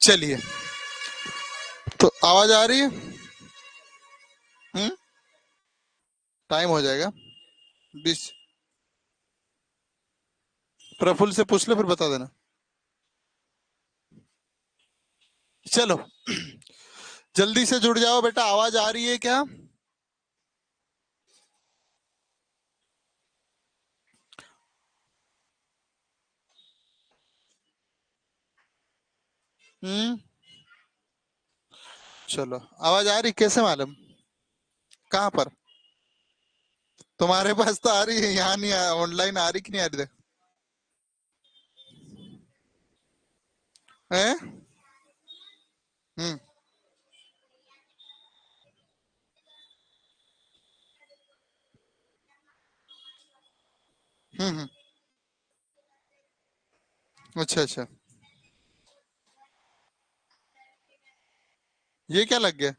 चलिए, तो आवाज आ रही है? हम्म। टाइम हो जाएगा 20। प्रफुल्ल से पूछ लो फिर बता देना। चलो, जल्दी से जुड़ जाओ बेटा। आवाज आ रही है क्या? हम्म। चलो, आवाज आ रही? कैसे मालूम? कहाँ पर? तुम्हारे पास तो आ रही है, यहाँ नहीं। ऑनलाइन आ रही कि नहीं आ रही? हैं? हम्म। हम्म। अच्छा अच्छा। ये क्या लग गया?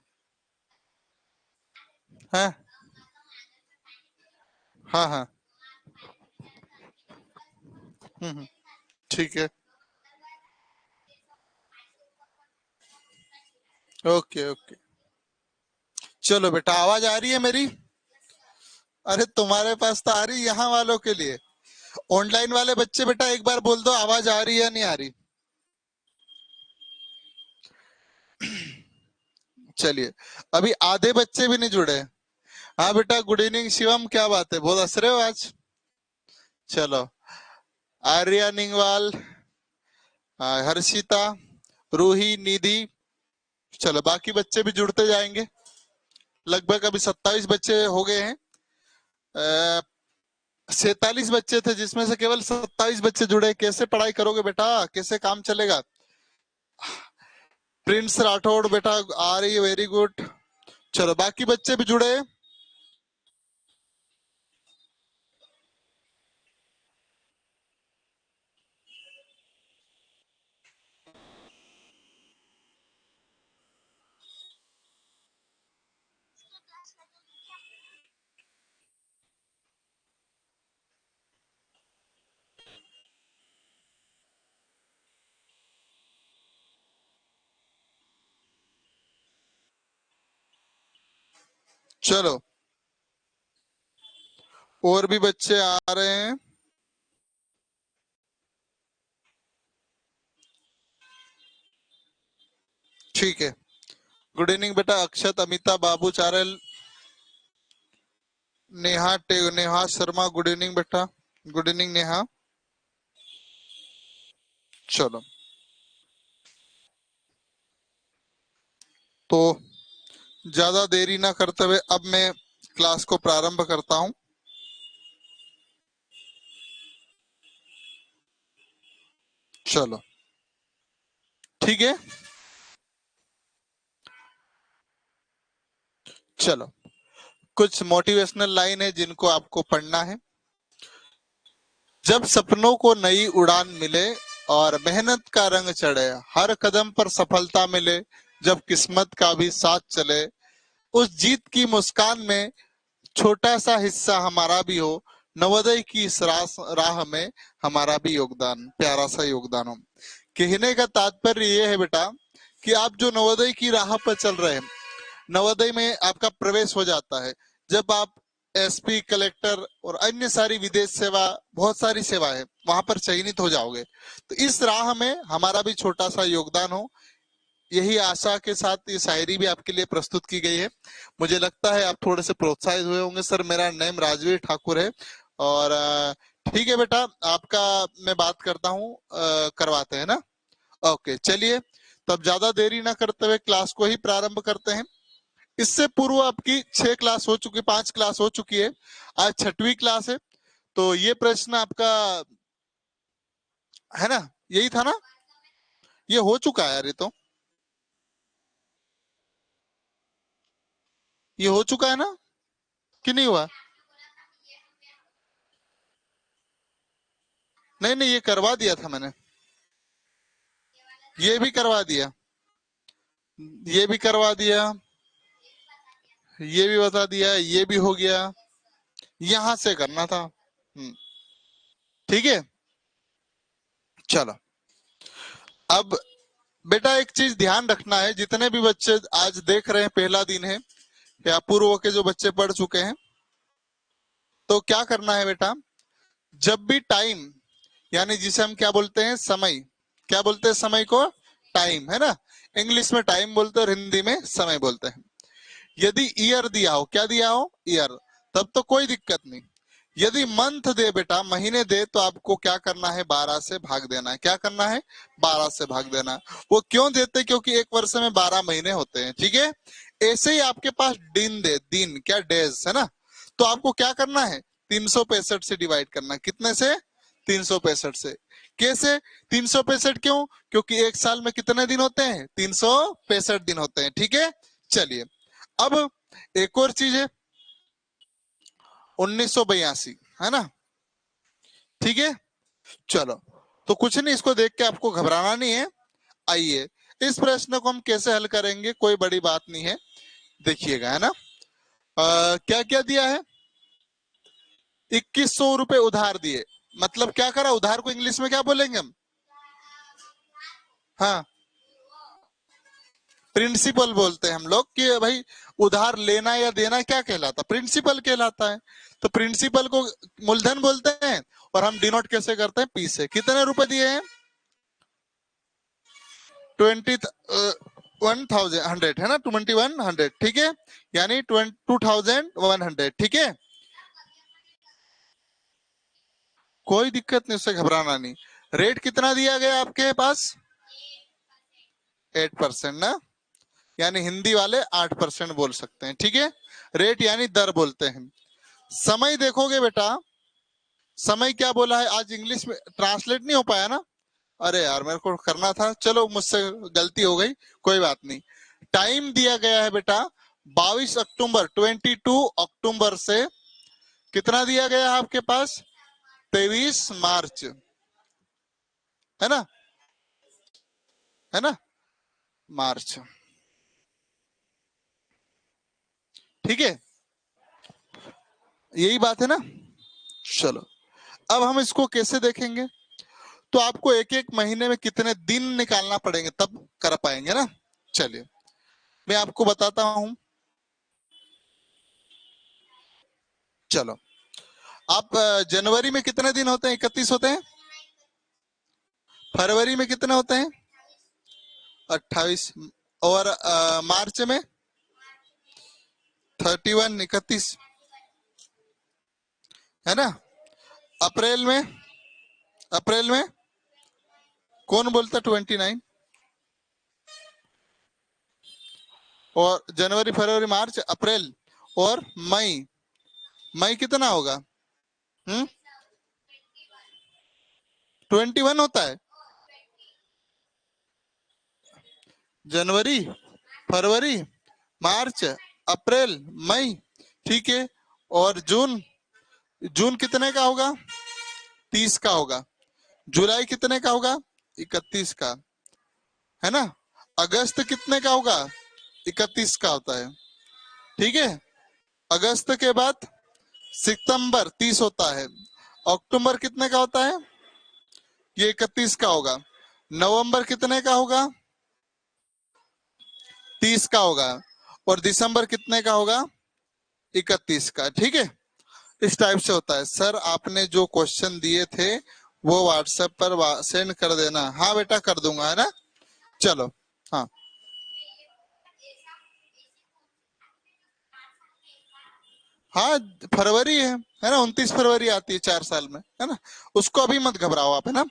है? हाँ हाँ। हम्म। ठीक है। Okay okay. चलो बेटा, आवाज आ रही है मेरी? अरे तुम्हारे पास तो आ रही, यहाँ वालों के लिए। ऑनलाइन वाले बच्चे बेटा एक बार बोल दो, आवाज आ रही है या नहीं आ रही? चलिए, अभी आधे बच्चे भी नहीं जुड़े। हाँ बेटा, गुड इवनिंग शिवम, क्या बात है, बहुत हंस रहे हो आज। चलो, आर्या निंगवाल, हर्षिता, रूही, निधि। चलो, बाकी बच्चे भी जुड़ते जाएंगे। लगभग अभी 27 बच्चे हो गए हैं। 47 बच्चे थे जिसमें से केवल 27 बच्चे जुड़े। कैसे पढ़ाई करोगे बेटा? कैसे काम चलेगा? प्रिंस राठौड़ बेटा आ रही है, वेरी गुड। चलो, बाकी बच्चे भी जुड़े। चलो, और भी बच्चे आ रहे हैं। ठीक है। गुड इवनिंग बेटा, अक्षत, अमिता, बाबू चारल, नेहा शर्मा, गुड इवनिंग बेटा। Good evening Neha. चलो, तो ज्यादा देरी ना करते हुए अब मैं क्लास को प्रारंभ करता हूं। चलो, ठीक है। चलो, कुछ मोटिवेशनल लाइन है जिनको आपको पढ़ना है। जब सपनों को नई उड़ान मिले और मेहनत का रंग चढ़े, हर कदम पर सफलता मिले, जब किस्मत का भी साथ चले, उस जीत की मुस्कान में छोटा सा हिस्सा हमारा भी हो, नवोदय की इस राह में हमारा भी योगदान, प्यारा सा योगदान हो। कहने का तात्पर्य ये है बेटा कि आप जो नवोदय की राह पर चल रहे हैं, नवोदय में आपका प्रवेश हो जाता है जब आप एसपी, कलेक्टर और अन्य सारी विदेश सेवा, बहुत सारी सेवा है, वहां पर चयनित हो जाओगे। तो इस राह में हमारा भी छोटा सा योगदान हो, यही आशा के साथ ये शायरी भी आपके लिए प्रस्तुत की गई है। मुझे लगता है आप थोड़े से प्रोत्साहित हुए होंगे। सर, मेरा नाम राजवीर ठाकुर है। और ठीक है बेटा, आपका मैं बात करता हूँ, करवाते हैं ना? ओके, चलिए, तब ज्यादा देरी ना करते हुए क्लास को ही प्रारंभ करते हैं। इससे पूर्व आपकी 6 क्लास हो चुकी, 5 क्लास हो चुकी है। आज 6वीं क्लास है। तो ये प्रश्न आपका है ना? यही था ना? ये हो चुका है यार, ये हो चुका है ना? कि नहीं हुआ? नहीं नहीं, ये करवा दिया था मैंने। ये भी करवा दिया, ये भी करवा दिया, ये भी बता दिया, ये भी हो गया। यहां से करना था। ठीक है। चलो, अब बेटा एक चीज ध्यान रखना है, जितने भी बच्चे आज देख रहे हैं, पहला दिन है या पूर्व के जो बच्चे पढ़ चुके हैं, तो क्या करना है बेटा, जब भी टाइम, यानी जिसे हम क्या बोलते हैं, समय, क्या बोलते हैं समय को, टाइम, है ना, इंग्लिश में टाइम बोलते हैं और हिंदी में समय बोलते हैं। यदि ईयर दिया हो, क्या दिया हो, ईयर, तब तो कोई दिक्कत नहीं। यदि मंथ दे बेटा, महीने दे, तो आपको क्या करना है, 12 से भाग देना है। क्या करना है, 12 से भाग देना है। वो क्यों देते, क्योंकि एक वर्ष में 12 महीने होते हैं, ठीक है। ऐसे ही आपके पास दिन दे, दिन क्या, डेज, है ना, तो आपको क्या करना है, 365 से डिवाइड करना है। कितने से, 365 से। कैसे, 365 क्यों, क्योंकि एक साल में कितने दिन होते हैं, 365 दिन होते हैं, ठीक है। चलिए, अब एक और चीज है, 1982, है ना, ठीक है। चलो, तो कुछ नहीं, इसको देख के आपको घबराना नहीं है। आइए, इस प्रश्न को हम कैसे हल करेंगे, कोई बड़ी बात नहीं है, देखिएगा, है ना। क्या क्या दिया है, 2100 रुपए उधार दिए, मतलब क्या करा, उधार को इंग्लिश में क्या बोलेंगे हम, हाँ, प्रिंसिपल बोलते हैं हम लोग, कि भाई उधार लेना या देना क्या कहलाता, प्रिंसिपल कहलाता है। तो प्रिंसिपल को मूलधन बोलते हैं, और हम डिनोट कैसे करते हैं, पी से। कितने रुपए दिए हैं, 2100, है ना, 2100, ठीक है, यानी 2100, ठीक है। कोई दिक्कत नहीं, उससे घबराना नहीं। रेट कितना दिया गया आपके पास, 8% ना, यानी हिंदी वाले 8% बोल सकते हैं, ठीक है। रेट यानी दर बोलते हैं। समय देखोगे बेटा, समय क्या बोला है, आज इंग्लिश में ट्रांसलेट नहीं हो पाया ना, अरे यार मेरे को करना था, चलो मुझसे गलती हो गई, कोई बात नहीं। टाइम दिया गया है बेटा 22 अक्टूबर, 22 अक्टूबर से कितना दिया गया है आपके पास, 23 मार्च, है ना, है ना, मार्च, ठीक है, यही बात है ना। चलो, अब हम इसको कैसे देखेंगे, तो आपको एक एक महीने में कितने दिन निकालना पड़ेंगे, तब कर पाएंगे ना। चलिए, मैं आपको बताता हूं। चलो, आप जनवरी में कितने दिन होते हैं, 31 होते हैं। फरवरी में कितने होते हैं, 28। और मार्च में 31, 31, है ना। अप्रैल में, अप्रैल में कौन बोलता 29। और जनवरी, फरवरी, मार्च, अप्रैल और मई, मई कितना होगा, 21 होता है। जनवरी, फरवरी, मार्च, अप्रैल, मई, ठीक है। और जून, जून कितने का होगा, 30 का होगा। जुलाई कितने का होगा, 31 का, है ना। अगस्त कितने का होगा, 31 का होता है, ठीक है। अगस्त के बाद सितंबर 30 होता है। अक्टूबर कितने का होता है, ये 31 का होगा। नवंबर कितने का होगा, 30 का होगा। और दिसंबर कितने का होगा, 31 का, ठीक है। इस टाइप से होता है। सर आपने जो क्वेश्चन दिए थे वो व्हाट्सएप पर सेंड कर देना, हाँ बेटा कर दूंगा, है ना। चलो, हाँ, हाँ, फरवरी है ना, 29 फरवरी आती है 4 साल में, है ना। उसको अभी मत घबराओ आप, है ना।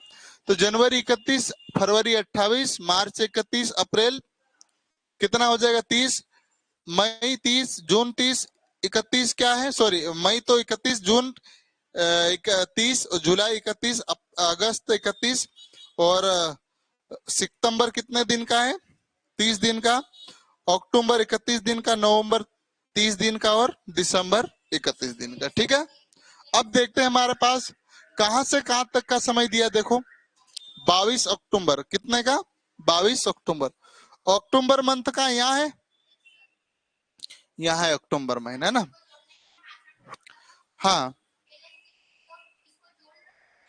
तो जनवरी 31, फरवरी 28, मार्च 31, अप्रैल कितना हो जाएगा, 30, मई 30, जून 30, 31 क्या है, सॉरी, मई तो 31, जून 31, जुलाई 31, अगस्त 31, और सितंबर कितने दिन का है, 30 दिन का। अक्टूबर 31 दिन का, नवंबर 30 दिन का, और दिसंबर 31 दिन का, ठीक है। अब देखते हैं हमारे पास कहां से कहां तक का समय दिया, देखो 22 अक्टूबर, कितने का, 22 अक्टूबर। अक्टूबर मंथ का यहाँ है, यहाँ है अक्टूबर महीना, है ना। हाँ,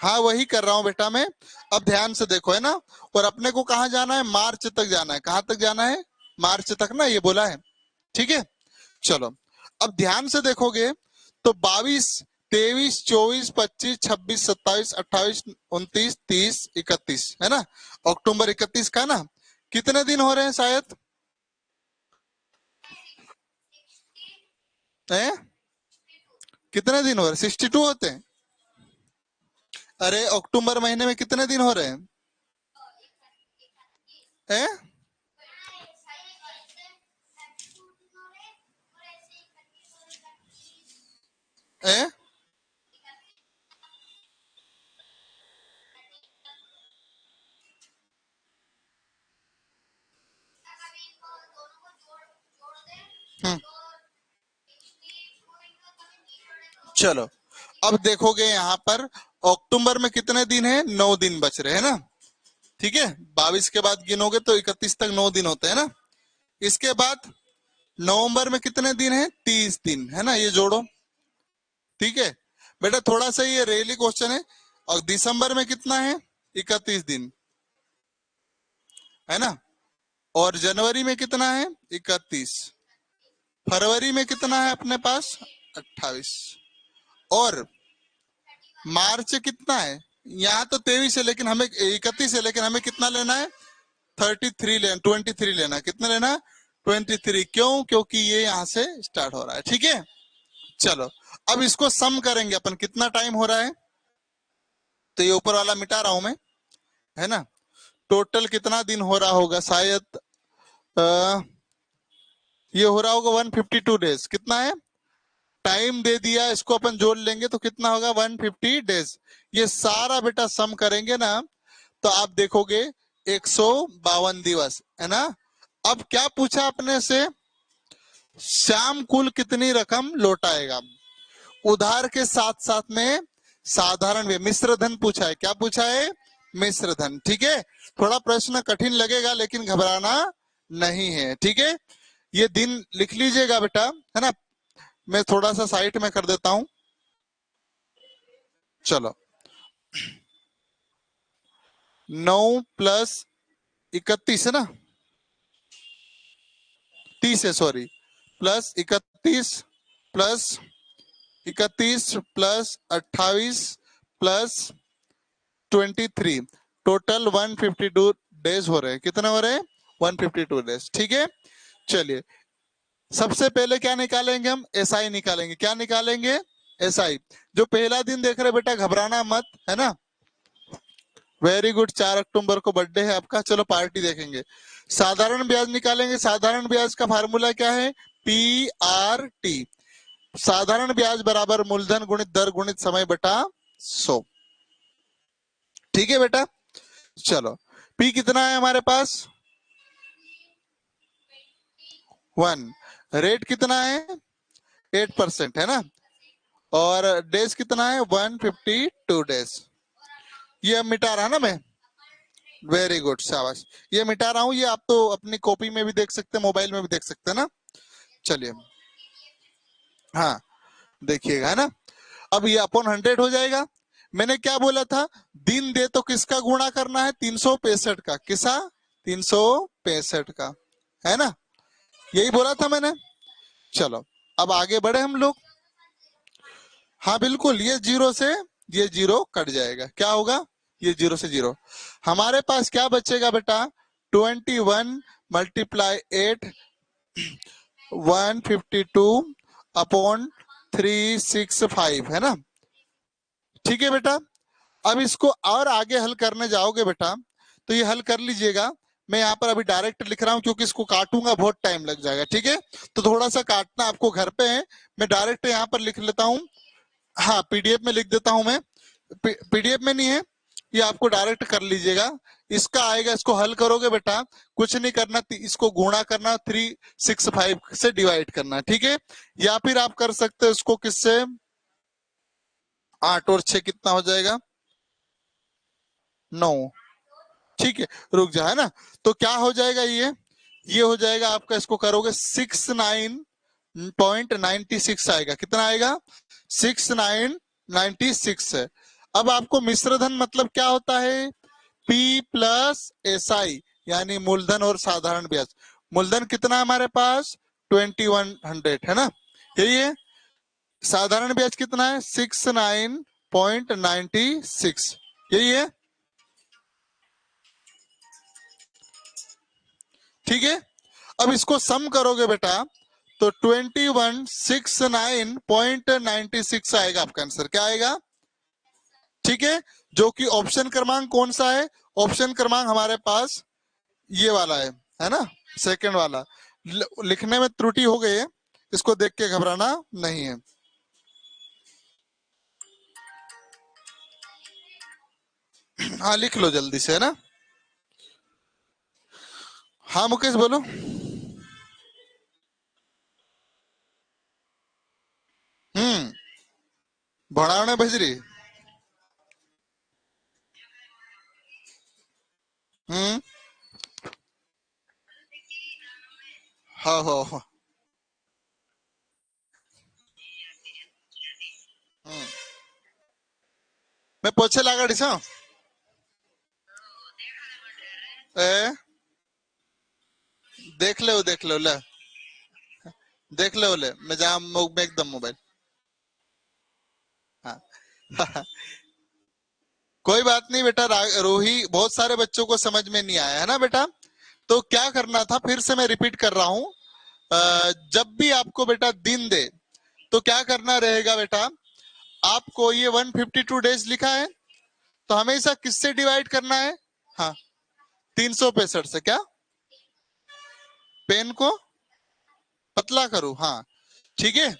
हाँ वही कर रहा हूँ बेटा मैं। अब ध्यान से देखो, है ना। और अपने को कहाँ जाना है, मार्च तक जाना है। कहाँ तक जाना है, मार्च तक ना, ये बोला है। ठीक है, चलो। अब ध्यान से देखोगे तो 22, 23, 24, 25, 26, 27, 28, 29, 30, 31, है ना। अक्टूबर 31 का ना, कितने दिन हो रहे हैं शायद, है? कितने दिन हो रहे हैं, 62 होते हैं। अरे अक्टूबर महीने में कितने दिन हो रहे हैं, हैं? हैं? हम्म, चलो। अब देखोगे यहाँ पर अक्टूबर में कितने दिन है, 9 दिन बच रहे हैं ना। ठीक है, 22 के बाद गिनोगे तो 31 तक 9 दिन होते हैं ना। इसके बाद नवंबर में कितने दिन है, 30 दिन, है ना, ये जोड़ो। ठीक है बेटा, थोड़ा सा ये रेली क्वेश्चन है। और दिसंबर में कितना है, 31 दिन, है ना। और जनवरी में कितना है, 31। फरवरी में कितना है अपने पास, 28। और मार्च कितना है, यहाँ तो 23 है लेकिन हमें 31 है, लेकिन हमें कितना लेना है, 33 लेना, 23 लेना है। कितना लेना है, 23। क्यों, क्योंकि ये यहाँ से स्टार्ट हो रहा है। ठीक है, चलो। अब इसको सम करेंगे अपन, कितना टाइम हो रहा है। तो ये ऊपर वाला मिटा रहा हूं मैं, है ना। टोटल कितना दिन हो रहा होगा शायद, आ, ये हो रहा होगा 152 डेज। कितना है, टाइम दे दिया, इसको अपन जोड़ लेंगे तो कितना होगा, 150 डेज। ये सारा बेटा सम करेंगे ना, तो आप देखोगे 152 दिवस, है ना। अब क्या पूछा अपने से, श्याम कुल कितनी रकम लौटाएगा। उधार के साथ साथ में साधारण भी मिश्र धन पूछा है। क्या पूछा है, मिश्र धन। ठीक है, थोड़ा प्रश्न कठिन लगेगा लेकिन घबराना नहीं है। ठीक है, ये दिन लिख लीजिएगा बेटा, है ना। मैं थोड़ा सा साइट में कर देता हूं, चलो। 9 + 31 है ना, 30 है, सॉरी। +31 + 28 + 23, टोटल 152 डेज हो रहे हैं। कितने हो रहे हैं, 152 डेज। ठीक है, चलिए। सबसे पहले क्या निकालेंगे हम, एसआई निकालेंगे। क्या निकालेंगे, एसआई। जो पहला दिन देख रहे बेटा, घबराना मत, है ना। वेरी गुड, 4 अक्टूबर को बर्थडे है आपका। चलो पार्टी देखेंगे। साधारण ब्याज निकालेंगे। साधारण ब्याज का फार्मूला क्या है, PRT। साधारण ब्याज बराबर मूलधन गुणित दर गुणित समय बटा 100। ठीक है बेटा, चलो। P कितना है हमारे पास, 1। रेट कितना है, 8% है ना। और डेज कितना है, 152 डेज। ये अब मिटा रहा ना मैं, वेरी गुड, शाबाश। ये मिटा रहा हूँ, ये आप तो अपनी कॉपी में भी देख सकते हैं, मोबाइल में भी देख सकते हैं ना। चलिए, हाँ देखिएगा, है ना। अब ये अपॉन 100 हो जाएगा। मैंने क्या बोला था, दिन दे तो किसका गुणा करना है, 365 का। किसा, 365 का, है ना। यही बोला था मैंने। चलो, अब आगे बढ़े हम लोग। हाँ बिल्कुल, ये जीरो से ये जीरो कट जाएगा। क्या होगा, ये जीरो से जीरो। हमारे पास क्या बचेगा बेटा, 21 × 8, 152/365, है ना। ठीक है बेटा। अब इसको और आगे हल करने जाओगे बेटा, तो ये हल कर लीजिएगा। मैं यहाँ पर अभी डायरेक्ट लिख रहा हूँ क्योंकि इसको काटूंगा बहुत टाइम लग जाएगा। ठीक है, तो थोड़ा सा काटना आपको घर पे है। मैं डायरेक्ट यहाँ पर लिख लेता हूँ। हाँ, पीडीएफ में लिख देता हूं मैं। पीडीएफ में नहीं है, ये आपको डायरेक्ट कर लीजिएगा। इसका आएगा, इसको हल करोगे बेटा, कुछ नहीं करना, इसको गुणा करना, 365 से डिवाइड करना। ठीक है, या फिर आप कर सकते हो इसको किससे, 8 और 6 कितना हो जाएगा, 9। ठीक है, रुक जा, है ना। तो क्या हो जाएगा, ये हो जाएगा आपका, इसको करोगे 69.96 आएगा। कितना आएगा, 6996 है। अब आपको मिश्र धन मतलब क्या होता है, पी प्लस एस आई, यानी मूलधन और साधारण ब्याज। मूलधन कितना है हमारे पास, 2100 है ना, यही है। साधारण ब्याज कितना है, 69.96, यही है, ठीक है। अब इसको सम करोगे बेटा तो 2169.96 आएगा आपका आंसर, क्या आएगा, ठीक है। जो कि ऑप्शन क्रमांक कौन सा है, ऑप्शन क्रमांक हमारे पास ये वाला है ना, सेकंड वाला। लिखने में त्रुटि हो गई है, इसको देख के घबराना नहीं है। हाँ लिख लो जल्दी से, है ना। हाँ मुकेश बोलो। भणावने बजरी। हम्म। हाँ हाँ हाँ। हम्म। मैं पोछे लागाड़ी छो ए, देख ले ले, देख ले मैं जहाँ में एकदम मोबाइल। हाँ कोई बात नहीं बेटा, रोही बहुत सारे बच्चों को समझ में नहीं आया है ना बेटा। तो क्या करना था, फिर से मैं रिपीट कर रहा हूं, जब भी आपको बेटा दिन दे तो क्या करना रहेगा बेटा, आपको ये 152 डेज लिखा है तो हमेशा किससे डिवाइड करना है, हाँ 365 से, क्या पेन को पतला करूं, हाँ ठीक है।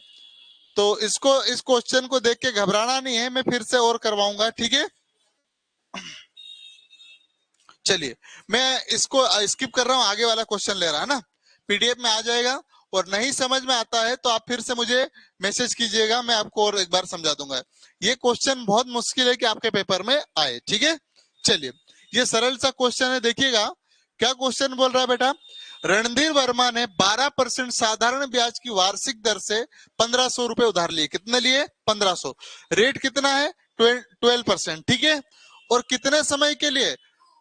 तो इसको, इस क्वेश्चन को देख के घबराना नहीं है, मैं फिर से और करवाऊंगा, ठीक है। चलिए मैं इसको स्किप कर रहा हूं, आगे वाला क्वेश्चन ले रहा है ना, पीडीएफ में आ जाएगा। और नहीं समझ में आता है तो आप फिर से मुझे मैसेज कीजिएगा, मैं आपको और एक बार समझा दूंगा। ये क्वेश्चन बहुत मुश्किल है कि आपके पेपर में आए, ठीक है। चलिए ये सरल सा क्वेश्चन है, देखिएगा क्या क्वेश्चन बोल रहा है बेटा। रणधीर वर्मा ने 12% साधारण ब्याज की वार्षिक दर से 1500 रुपए उधार लिए, कितने लिए, 1500। रेट कितना है, 12%, ठीक है। और कितने समय के लिए,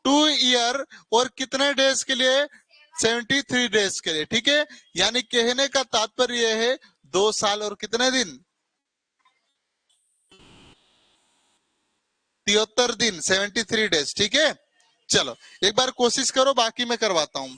2 ईयर, और कितने डेज के लिए, 73 डेज के लिए, ठीक है। यानी कहने का तात्पर्य यह है 2 साल और कितने दिन, 73 दिन, 73 डेज, ठीक है। चलो एक बार कोशिश करो, बाकी मैं करवाता हूं।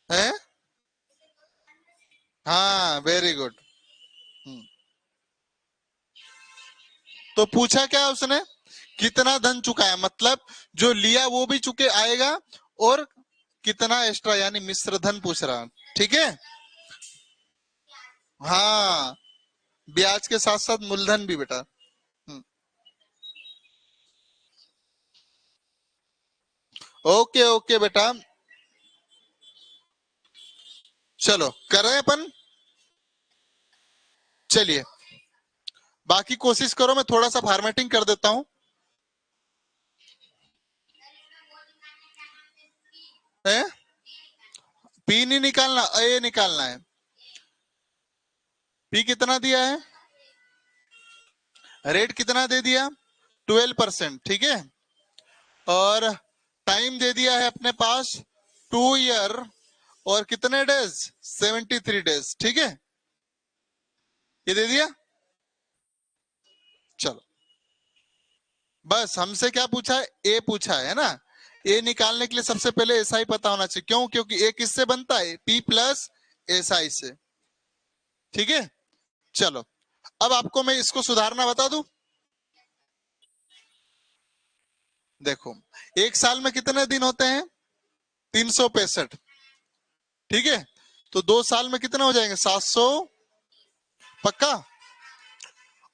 है, हाँ वेरी गुड। तो पूछा क्या उसने, कितना धन चुकाया, मतलब जो लिया वो भी चुके आएगा, और कितना एक्स्ट्रा यानी मिश्र धन पूछ रहा, ठीक है। हाँ ब्याज के साथ साथ मूलधन भी बेटा। ओके ओके बेटा, चलो कर रहे हैं अपन। चलिए बाकी कोशिश करो, मैं थोड़ा सा फॉर्मेटिंग कर देता हूं। पी नहीं निकालना, ए निकालना है। पी कितना दिया है, रेट कितना दे दिया, 12%, ठीक है। और टाइम दे दिया है अपने पास 2 ईयर, और कितने डेज, 73 डेज, ठीक है, ये दे दिया। चलो बस हमसे क्या पूछा है, ए पूछा है ना। ए निकालने के लिए सबसे पहले एसआई पता होना चाहिए, क्यों, क्योंकि ए किससे बनता है, पी प्लस एसआई से, ठीक है। चलो अब आपको मैं इसको सुधारना बता दूं। देखो एक साल में कितने दिन होते हैं, 365, ठीक है। तो 2 साल में कितने हो जाएंगे, 700, पक्का।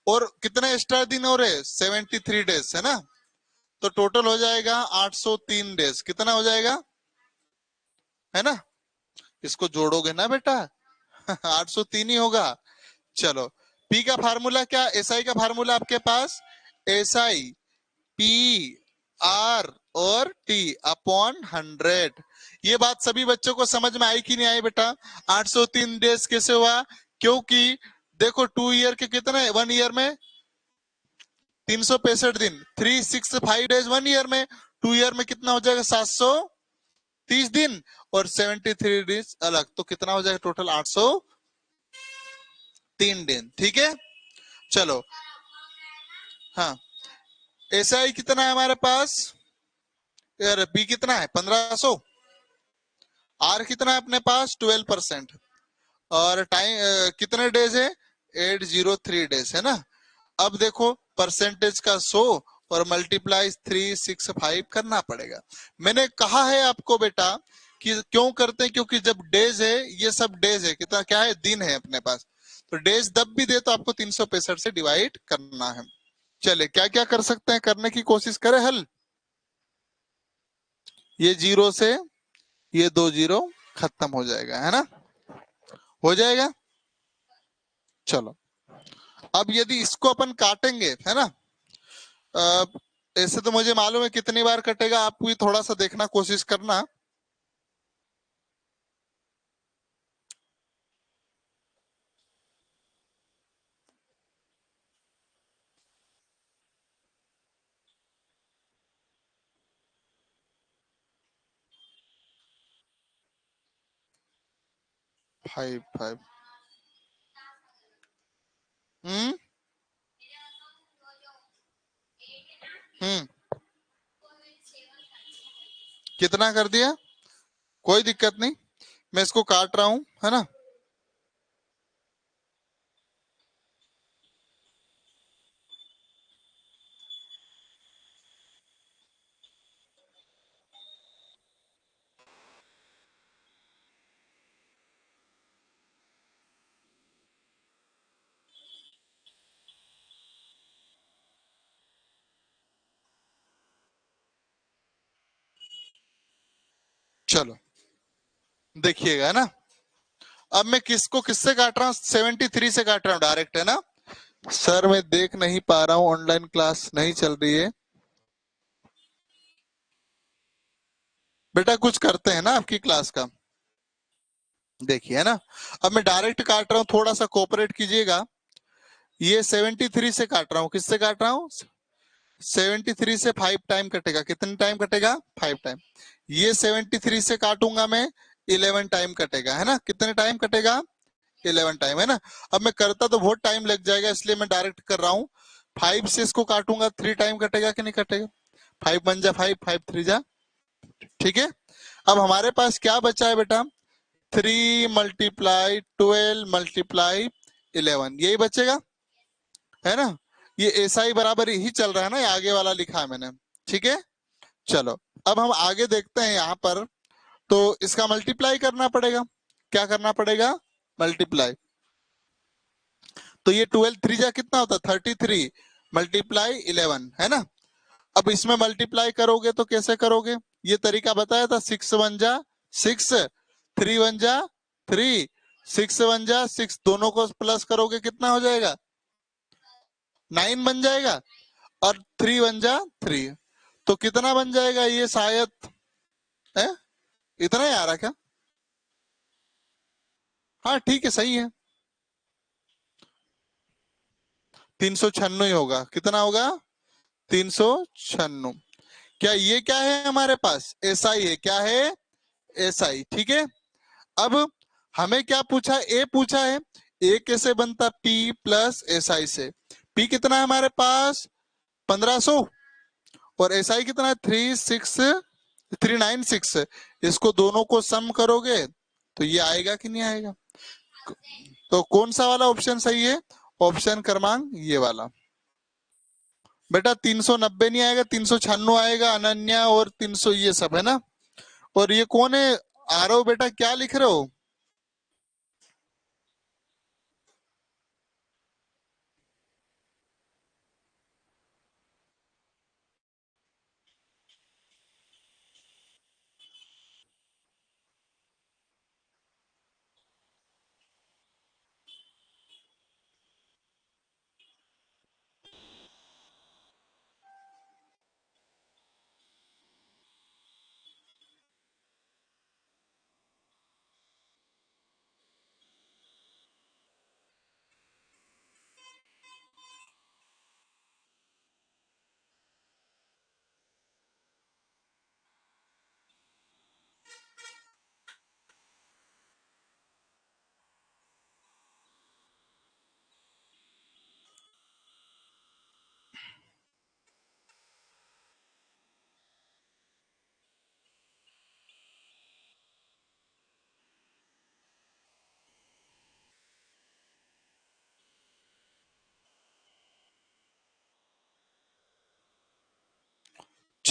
और कितने एक्स्ट्रा दिन हो रहे, 73 डेज, है ना। तो टोटल हो जाएगा 803 डेज, कितना हो जाएगा, है ना। इसको जोड़ोगे ना बेटा 803 ही होगा। चलो पी का फार्मूला क्या, एसआई का फार्मूला आपके पास, एसआई पी आर और टी अपॉन 100। ये बात सभी बच्चों को समझ में आई कि नहीं आई बेटा? 803 डेज कैसे हुआ? क्योंकि देखो 2 ईयर के कितने, 1 ईयर में 365 दिन, 365 डेज 1 ईयर में, 2 ईयर में कितना हो जाएगा? 730 दिन, और 73 डेज अलग, तो कितना हो जाएगा टोटल? 803 दिन। ठीक है, चलो। हाँ, एस आई कितना है हमारे पास? यार बी कितना है? 1500। आर कितना है अपने पास? 12%। और टाइम कितने डेज है? 803 डेज है ना। अब देखो परसेंटेज का 100 और मल्टीप्लाई 365 करना पड़ेगा। मैंने कहा है आपको बेटा कि क्यों करते हैं, क्योंकि जब डेज है, ये सब डेज है, कितना क्या है? दिन है अपने पास, तो डेज दब भी दे तो आपको 365 से डिवाइड करना है। चले, क्या क्या कर सकते हैं, करने की कोशिश करें हल। ये 0 से ये 2 0 खत्म हो जाएगा, है ना? हो जाएगा। चलो, अब यदि इसको अपन काटेंगे, है ना, ऐसे तो मुझे मालूम है कितनी बार कटेगा, आप भी थोड़ा सा देखना कोशिश करना। Five five. हम्म हम्म कितना कर दिया? कोई दिक्कत नहीं, मैं इसको काट रहा हूं, है ना। चलो देखिएगा, है ना। अब मैं किसको किससे काट रहा हूँ? 73 से काट रहा हूँ डायरेक्ट, है ना। सर मैं देख नहीं पा रहा हूँ, ऑनलाइन क्लास नहीं चल रही है। बेटा कुछ करते हैं ना आपकी क्लास का, देखिए, है ना। अब मैं डायरेक्ट काट रहा हूँ, थोड़ा सा कोऑपरेट कीजिएगा। ये 73 से काट रहा हूँ, किससे काट रहा हूँ? 73 से 5 टाइम कटेगा, कितने टाइम कटेगा? 5 टाइम। ये 73 से काटूंगा मैं, 11 टाइम कटेगा, है ना। कितने टाइम कटेगा? 11 टाइम, है ना। अब मैं करता तो बहुत टाइम लग जाएगा, इसलिए मैं डायरेक्ट कर रहा हूँ। 5 से इसको काटूंगा, 3 टाइम कटेगा कि नहीं कटेगा? 5 1 जा 5, 5 3 जा। ठीक है, अब हमारे पास क्या बचा है बेटा? 3 मल्टीप्लाई 12 मल्टीप्लाई 11, यही बचेगा, है ना। ये ऐसा ही बराबर ही चल रहा है ना, ये आगे वाला लिखा है मैंने। ठीक है, चलो अब हम आगे देखते हैं यहाँ पर। तो इसका मल्टीप्लाई करना पड़ेगा। क्या करना पड़ेगा? मल्टीप्लाई। तो ये 12 3 जा कितना होता है? 33 मल्टीप्लाई 11, है ना। अब इसमें मल्टीप्लाई करोगे तो कैसे करोगे? ये तरीका बताया था, 6 1 जा 6, 3 1 जा 3, 6 1 जा 6, दोनों को प्लस करोगे कितना हो जाएगा? 9 बन जाएगा, और 3 1 जा 3, तो कितना बन जाएगा ये शायद? है, इतना ही आ रहा क्या? हाँ ठीक है, सही है। 396 ही होगा। कितना होगा? 396। क्या ये क्या है हमारे पास? एसआई है। क्या है? एसआई। ठीक है, अब हमें क्या पूछा? ए पूछा है। ए कैसे बनता? पी प्लस एसआई से। पी कितना है हमारे पास? 1500। और एसआई कितना है? 396। इसको दोनों को सम करोगे तो ये आएगा कि नहीं आएगा? तो कौन सा वाला ऑप्शन सही है? ऑप्शन क्रमांक ये वाला। बेटा 390 नहीं आएगा, 396 आएगा, अनन्या और 300, ये सब है ना। और ये कौन है? आरव बेटा क्या लिख रहे हो?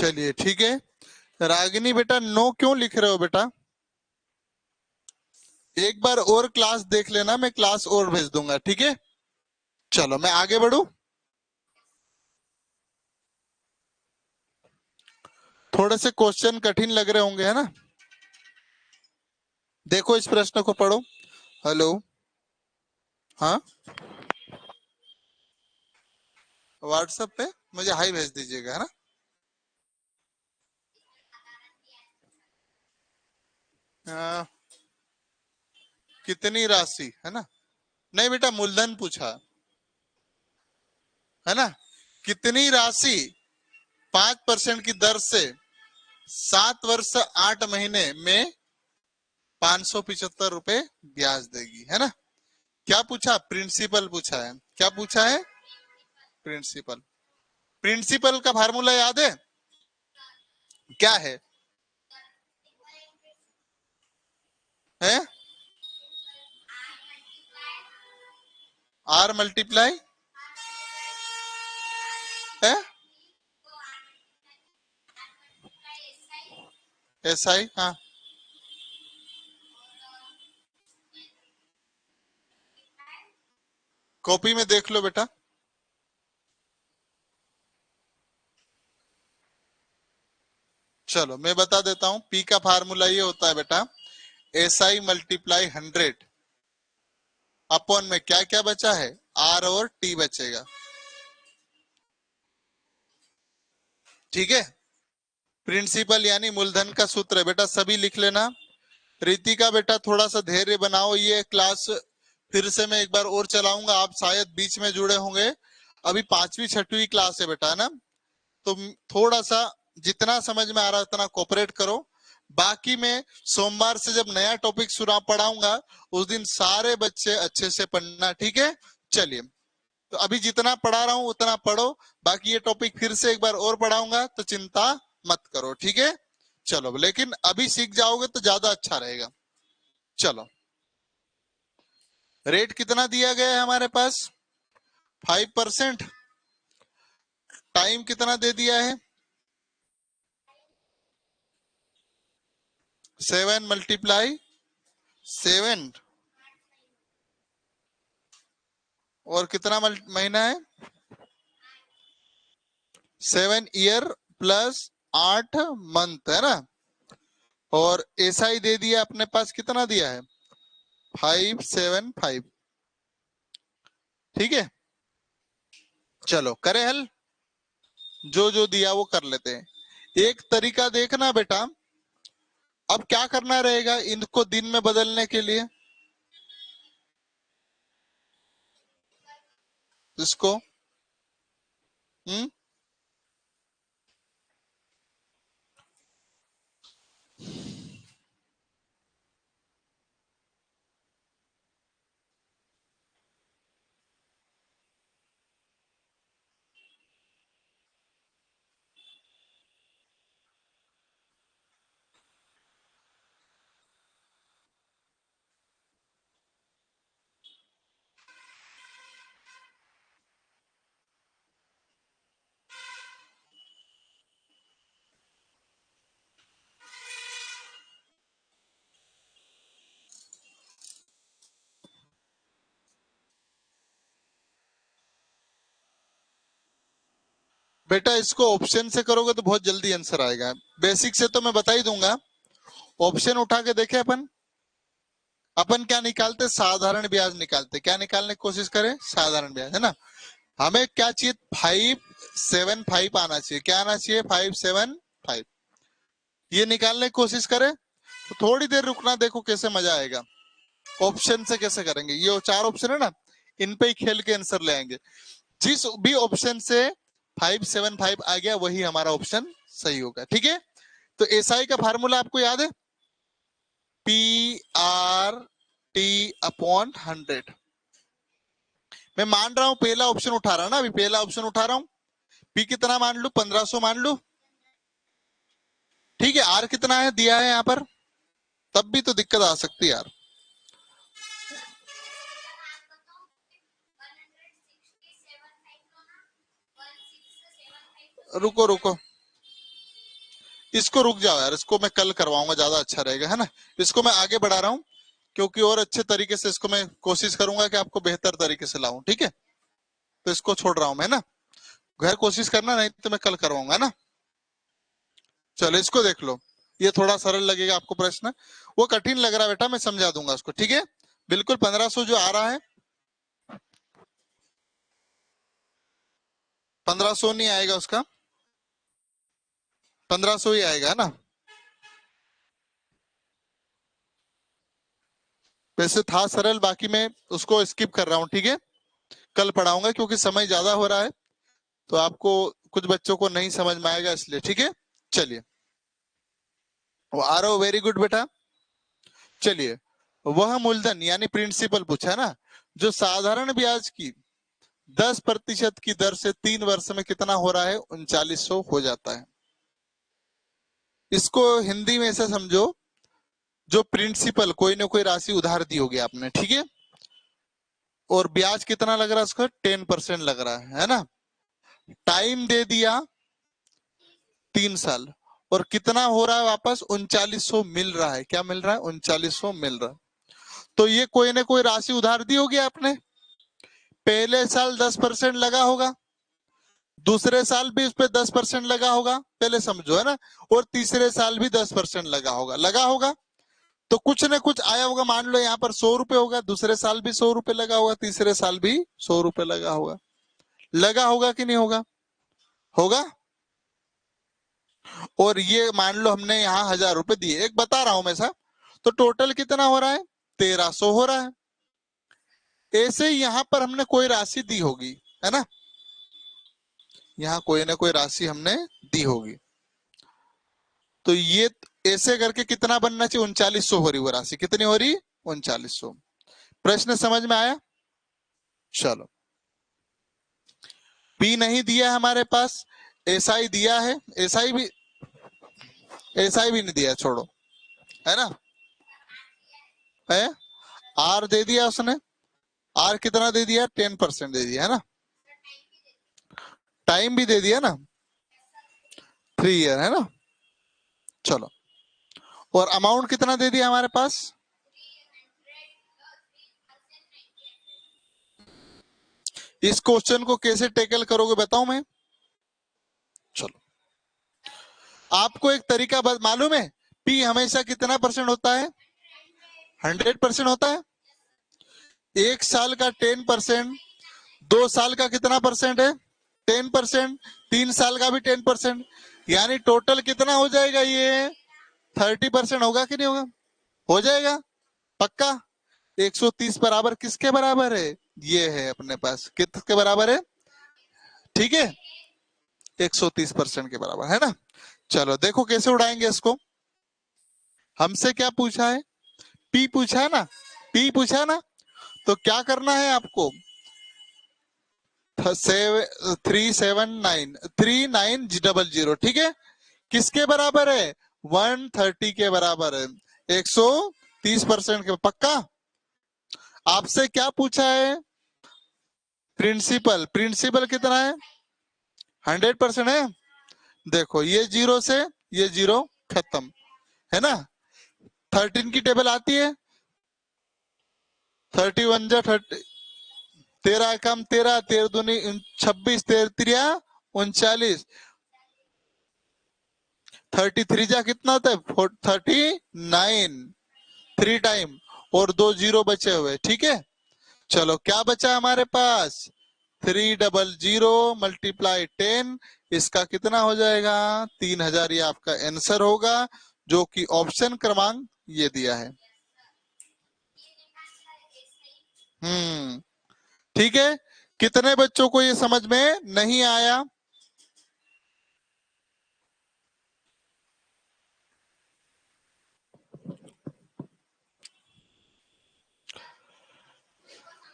चलिए ठीक है। रागिनी बेटा नो क्यों लिख रहे हो बेटा? एक बार और क्लास देख लेना, मैं क्लास और भेज दूंगा, ठीक है। चलो मैं आगे बढ़ू। थोड़े से क्वेश्चन कठिन लग रहे होंगे, है ना? देखो इस प्रश्न को पढ़ो। हेलो। हाँ, व्हाट्सएप पे मुझे हाई भेज दीजिएगा, है ना? आ, कितनी राशि, है ना? नहीं बेटा, मूलधन पूछा, है ना? कितनी राशि 5% की दर से 7 वर्ष 8 महीने में 575 रुपए ब्याज देगी, है ना? क्या पूछा? प्रिंसिपल पूछा है। क्या पूछा है? प्रिंसिपल। प्रिंसिपल का फार्मूला याद है? क्या है? है आर मल्टीप्लाई है एस आई। हाँ, कॉपी में देख लो बेटा। चलो मैं बता देता हूं, पी का फार्मूला ये होता है बेटा, एस आई मल्टीप्लाई 100 अपॉन में क्या क्या बचा है, आर और टी बचेगा, ठीक है। प्रिंसिपल यानी मूलधन का सूत्र है बेटा, सभी लिख लेना। रितिका बेटा थोड़ा सा धैर्य बनाओ, ये क्लास फिर से मैं एक बार और चलाऊंगा, आप शायद बीच में जुड़े होंगे। अभी 5वीं 6वीं क्लास है बेटा, है ना? तो थोड़ा सा जितना समझ में आ रहा है उतना कोऑपरेट करो। बाकी मैं सोमवार से जब नया टॉपिक सुना पढ़ाऊंगा, उस दिन सारे बच्चे अच्छे से पढ़ना, ठीक है। चलिए, तो अभी जितना पढ़ा रहा हूं उतना पढ़ो। बाकी ये टॉपिक फिर से एक बार और पढ़ाऊंगा, तो चिंता मत करो, ठीक है। चलो, लेकिन अभी सीख जाओगे तो ज्यादा अच्छा रहेगा। चलो, रेट कितना दिया गया है हमारे पास? 5%। टाइम कितना दे दिया है? 7 × 7। और कितना महीना है? 7 ईयर प्लस 8 मंथ, है ना? और एसआई दे दिया अपने पास, कितना दिया है? 575, ठीक है। चलो करे हल, जो जो दिया वो कर लेते हैं। एक तरीका देखना बेटा, अब क्या करना रहेगा इनको दिन में बदलने के लिए? इसको हम्म बेटा इसको ऑप्शन से करोगे तो बहुत जल्दी आंसर आएगा। बेसिक से तो मैं बता ही दूंगा। ऑप्शन उठा के देखे अपन, अपन क्या निकालते? साधारण ब्याज निकालते। क्या निकालने की कोशिश करें? साधारण ब्याज, है ना? हमें क्या चाहिए? 575 आना चाहिए। क्या आना चाहिए? 575। ये निकालने की कोशिश करें तो थोड़ी देर रुकना, देखो कैसे मजा आएगा। ऑप्शन से कैसे करेंगे? ये 4 ऑप्शन है ना, इन पे ही खेल के आंसर ले आएंगे। जिस भी ऑप्शन से 575 आ गया वही हमारा ऑप्शन सही होगा, ठीक है। तो एसआई का फार्मूला आपको याद है? P R T upon 100। मैं मान रहा हूं पहला ऑप्शन उठा रहा हूं ना, अभी पहला ऑप्शन उठा रहा हूं। पी कितना मान लू? 1500 मान लू, ठीक है। आर कितना है दिया है यहाँ पर? तब भी तो दिक्कत आ सकती है यार। रुको रुको, इसको रुक जाओ यार, इसको मैं कल करवाऊंगा, ज्यादा अच्छा रहेगा, है ना। इसको मैं आगे बढ़ा रहा हूँ, क्योंकि और अच्छे तरीके से इसको मैं कोशिश करूंगा कि आपको बेहतर तरीके से लाऊं, ठीक है। तो इसको छोड़ रहा हूं मैं ना, घर कोशिश करना, नहीं तो मैं कल करवाऊंगा ना। चलो इसको देख लो, ये थोड़ा सरल लगेगा आपको प्रश्न, वो कठिन लग रहा है बेटा, मैं समझा दूंगा उसको, ठीक है। बिल्कुल 1500 जो आ रहा है, 1500 नहीं आएगा उसका, 1500 ही आएगा ना। वैसे था सरल, बाकी मैं उसको स्किप कर रहा हूँ, ठीक है। कल पढ़ाऊंगा, क्योंकि समय ज्यादा हो रहा है, तो आपको कुछ बच्चों को नहीं समझ में आएगा, इसलिए, ठीक है। चलिए, वो आ रहा हो, वेरी गुड बेटा। चलिए, वह मूलधन यानी प्रिंसिपल पूछा है ना, जो साधारण ब्याज की 10% की दर से 3 वर्ष में कितना हो रहा है, 3900 हो जाता है। इसको हिंदी में ऐसा समझो, जो प्रिंसिपल कोई ना कोई राशि उधार दी होगी आपने, ठीक है, और ब्याज कितना लग रहा है उसका, 10% लग रहा है ना। टाइम दे दिया 3 साल, और कितना हो रहा है वापस, 3900 मिल रहा है। क्या मिल रहा है, 3900 मिल रहा है। तो ये कोई ना कोई राशि उधार दी होगी आपने, पहले साल 10% लगा होगा, दूसरे साल भी उस पर 10% लगा होगा, पहले समझो, है ना, और तीसरे साल भी 10% लगा होगा। तो कुछ ना कुछ आया होगा, मान लो यहाँ पर 100 रुपए होगा, दूसरे साल भी 100 रुपए लगा होगा, तीसरे साल भी 100 रुपए लगा होगा कि नहीं होगा, होगा। और ये मान लो हमने यहाँ 1000 रुपए दिए, एक बता रहा हूं मैं साहब, तो टोटल कितना हो रहा है, 1300 हो रहा है। ऐसे ही यहाँ पर हमने कोई राशि दी होगी, है ना, यहाँ कोई ना कोई राशि हमने दी होगी, तो ये ऐसे करके कितना बनना चाहिए, 3900 हो रही वो राशि, कितनी हो रही, 3900। प्रश्न समझ में आया। चलो, पी नहीं दिया है हमारे पास, एसआई दिया है, एसआई भी नहीं दिया, छोड़ो, है ना, है, आर दे दिया उसने, आर कितना दे दिया, 10% दे दिया, है ना, टाइम भी दे दिया ना, 3 ईयर, है ना। चलो, और अमाउंट कितना दे दिया हमारे पास, इस क्वेश्चन को कैसे टैकल करोगे बताऊं मैं। चलो, आपको एक तरीका मालूम है, पी हमेशा कितना परसेंट होता है, 100% होता है। 1 साल का 10%, 2 साल का कितना परसेंट है, 10%, 3 साल का भी 10%, यानी टोटल कितना हो जाएगा ये, 30% होगा कि नहीं होगा, हो जाएगा पक्का। 130 बराबर किसके बराबर है, ये है अपने पास, किसके बराबर है, ठीक है, 130% के बराबर, है ना। चलो देखो कैसे उड़ाएंगे इसको, हमसे क्या पूछा है, पी पूछा है ना, पी पूछा है ना, तो क्या करना है आपको, 3790, ठीक है, किसके बराबर है, 130 के बराबर है, 130% के, पक्का। आपसे क्या पूछा है, प्रिंसिपल, प्रिंसिपल कितना है, 100% है। देखो ये जीरो से ये जीरो खत्म, है ना। 13 की टेबल आती है, 31 जा 30, 13 कम 13, 13 दूनी 26, 13 तिरिया 39, 33 जा कितना होता है, 39, 3 टाइम, और 2 जीरो बचे हुए, ठीक है। चलो क्या बचा हमारे पास, 300 मल्टीप्लाई 10, इसका कितना हो जाएगा, 3000, ये आपका आंसर होगा, जो कि ऑप्शन क्रमांक ये दिया है। ठीक है, कितने बच्चों को ये समझ में नहीं आया,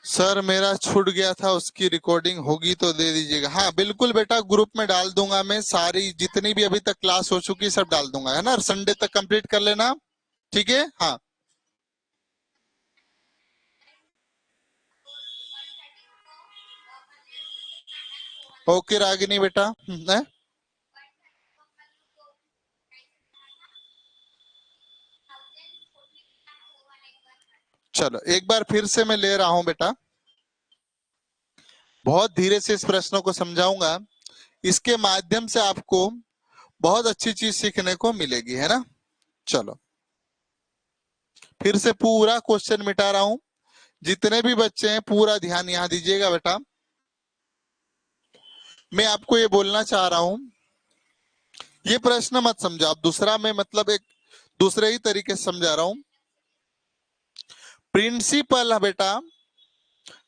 सर मेरा छूट गया था, उसकी रिकॉर्डिंग होगी तो दे दीजिएगा। हाँ बिल्कुल बेटा, ग्रुप में डाल दूंगा मैं, सारी जितनी भी अभी तक क्लास हो चुकी सब डाल दूंगा, है ना, संडे तक कंप्लीट कर लेना, ठीक है। हाँ ओके रागिनी बेटा, है? चलो एक बार फिर से मैं ले रहा हूं बेटा, बहुत धीरे से इस प्रश्न को समझाऊंगा, इसके माध्यम से आपको बहुत अच्छी चीज सीखने को मिलेगी, है ना। चलो फिर से पूरा क्वेश्चन मिटा रहा हूं, जितने भी बच्चे हैं पूरा ध्यान यहां दीजिएगा बेटा। मैं आपको ये बोलना चाह रहा हूं, ये प्रश्न मत समझो आप, दूसरा मैं मतलब एक दूसरे ही तरीके से समझा रहा हूं। प्रिंसिपल बेटा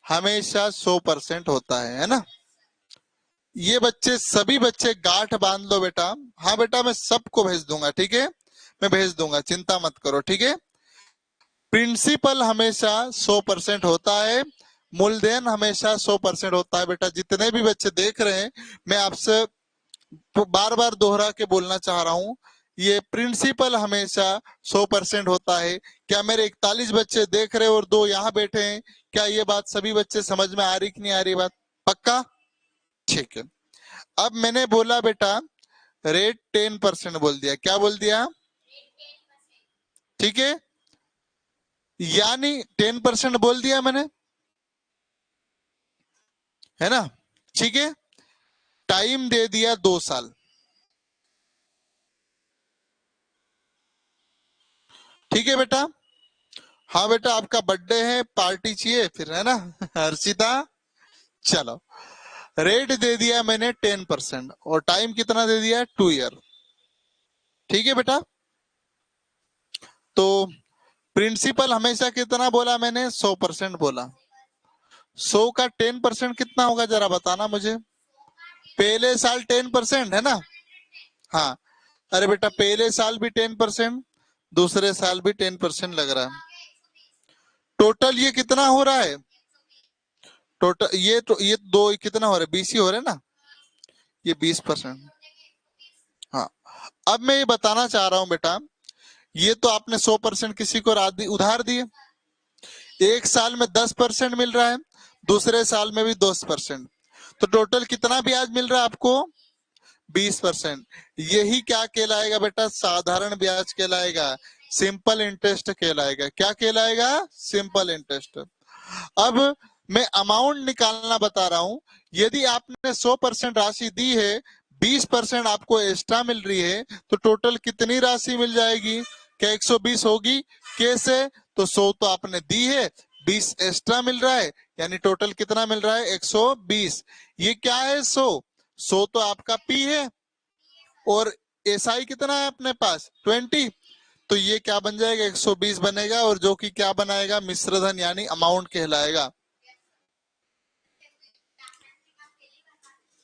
हमेशा 100% होता है ना। ये बच्चे सभी बच्चे गांठ बांध लो बेटा। हाँ बेटा मैं सबको भेज दूंगा, ठीक है, मैं भेज दूंगा, चिंता मत करो, ठीक है। प्रिंसिपल हमेशा 100% होता है, मूलधन हमेशा 100% होता है बेटा। जितने भी बच्चे देख रहे हैं, मैं आपसे बार बार दोहरा के बोलना चाह रहा हूं, ये प्रिंसिपल हमेशा 100% होता है। क्या मेरे 41 बच्चे देख रहे हैं और 2 यहाँ बैठे हैं, क्या ये बात सभी बच्चे समझ में आ रही कि नहीं आ रही बात? पक्का? ठीक है। अब मैंने बोला बेटा रेट 10% बोल दिया, क्या बोल दिया? ठीक है, यानी 10% बोल दिया मैंने, है ना। ठीक है, टाइम दे दिया 2 साल। ठीक है बेटा। हाँ बेटा आपका बर्थडे है, पार्टी चाहिए फिर, है ना हर्षिता। चलो रेट दे दिया मैंने 10% और टाइम कितना दे दिया? 2 ईयर। ठीक है बेटा, तो प्रिंसिपल हमेशा कितना बोला मैंने? 100% बोला। 100 का 10% कितना होगा जरा बताना मुझे। पहले साल 10% है ना। हाँ, अरे बेटा पहले साल भी 10%, दूसरे साल भी 10% लग रहा है। टोटल ये कितना हो रहा है? टोटल ये तो ये दो कितना हो रहा है? 20 ही हो रहे हैं ना, ये 20%। हाँ, अब मैं ये बताना चाह रहा हूं बेटा, ये तो आपने 100% किसी को उधार दिए, एक साल में 10% मिल रहा है, दूसरे साल में भी 10%, तो टोटल कितना ब्याज मिल रहा है आपको? 20%। यही क्या कहलाएगा बेटा? साधारण ब्याज कहलाएगा, सिंपल इंटरेस्ट कहलाएगा। क्या कहलाएगा? Simple interest. अब मैं अमाउंट निकालना बता रहा हूं, यदि आपने 100% राशि दी है, 20% आपको एक्स्ट्रा मिल रही है, तो टोटल कितनी राशि मिल जाएगी? क्या 120 होगी? कैसे? तो 100 तो आपने दी है, 20 एक्स्ट्रा मिल रहा है, यानी टोटल कितना मिल रहा है? 120। ये क्या है? 100 तो आपका पी है, और एसआई कितना है अपने पास? 20। तो ये क्या बन जाएगा? 120 बनेगा, और जो कि क्या बनाएगा? मिश्रधन यानी अमाउंट कहलाएगा।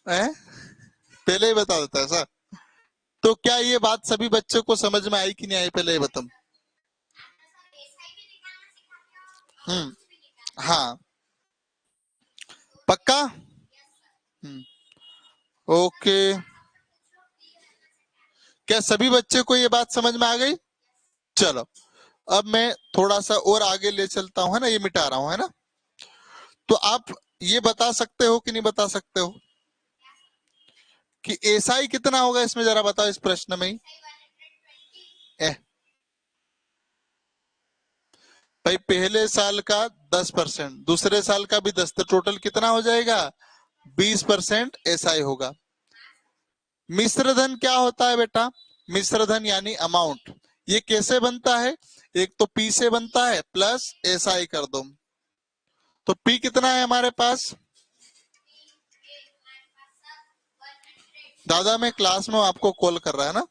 है? पहले ही बता देता है सर। तो क्या ये बात सभी बच्चों को समझ में आई कि नहीं आई? पहले ही बता। हम्म, हाँ, पक्का। ओके, क्या सभी बच्चे को ये बात समझ में आ गई? चलो अब मैं थोड़ा सा और आगे ले चलता हूँ, है ना, ये मिटा रहा हूँ, है ना। तो आप ये बता सकते हो कि नहीं बता सकते हो कि एसआई कितना होगा इसमें? जरा बताओ इस प्रश्न में ही। ए, भाई पहले साल का 10%, दूसरे साल का भी 10, तो टोटल कितना हो जाएगा? 20% एसआई होगा। मिश्रधन क्या होता है बेटा? मिश्रधन यानी अमाउंट, ये कैसे बनता है? एक तो पी से बनता है, प्लस एसआई कर दो, तो पी कितना है हमारे पास? दादा मैं क्लास में आपको कॉल कर रहा है ना।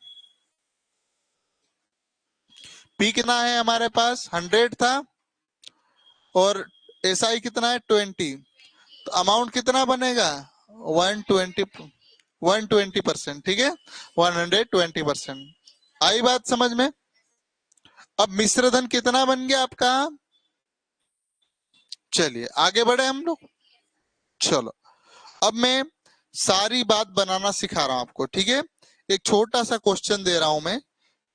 पी कितना है हमारे पास? 100 था, और एसआई कितना है? 20। तो अमाउंट कितना बनेगा? 120, 120%। ठीक है, 120%। आई बात समझ में? अब मिश्रधन कितना बन गया आपका? चलिए आगे बढ़े हम लोग। चलो अब मैं सारी बात बनाना सिखा रहा हूं आपको, ठीक है। एक छोटा सा क्वेश्चन दे रहा हूं मैं,